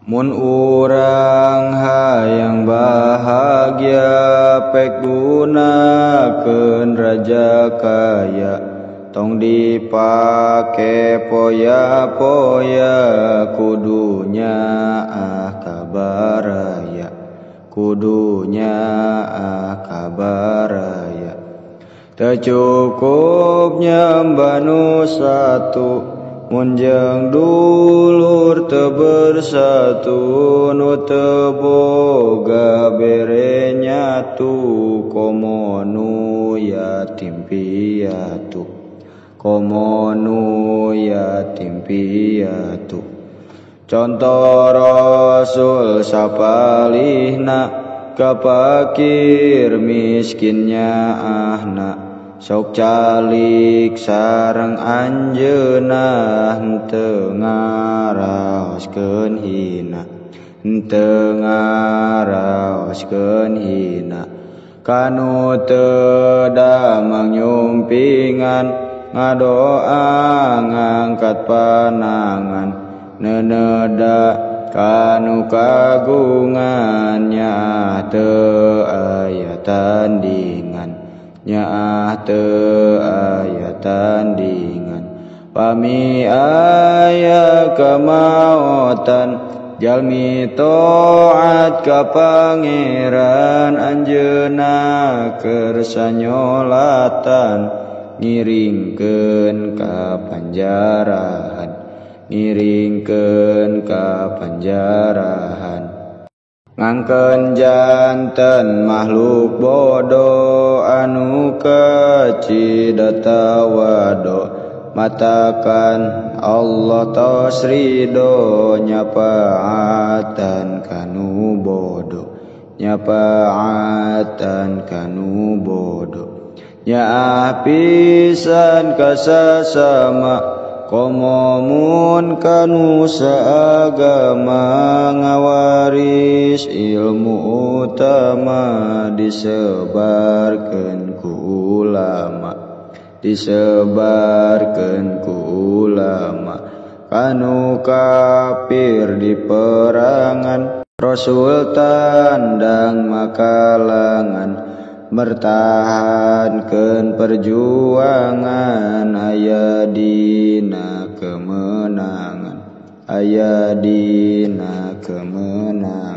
Mun urang hayang bahagia pek gunakeun raja kaya, tong dipake poya-poya kudunya kabaraya, kudunya kabaraya. Teu cukup nyembah nu satu, munjang dulur teu bersatu, nu teu boga bere nyatu, komo nu yatim piatu, komo nu yatim piatu. Contoh Rasul sapalihna, kapakir miskinnya ahna, sok calik sareng anjeunna, henteu ngaraoskeun hina, henteu ngaraoskeun hina. Kanu teu damang nyumpingan, ngadoa ngangkat panangan, neneda kanu kagungan, nya teu aya tandingan, nya teu aya tandingan. Pami aya kamaotan, jalmi taat ka pangeran, anjeunna keur sanyolatan, ngiringkeun ka panjarahan, ngiringkeun ka panjarahan. Ngangkeun janten makhluk bodoh, anu kecida tawado, matakan Allah tos ridho, nyapaatan kanu bodoh, nyapaatan kanu bodoh. Nyaah pisan ka sasama, komo mun kanu saagama, ngawaris ilmu utama, disebarkeun ku ulama, disebarkeun ku ulama. Kanu kafir di perangan, Rasul tandang makalangan, bertahankeun perjuangan, aya dina kemenangan, aya dina kemenangan.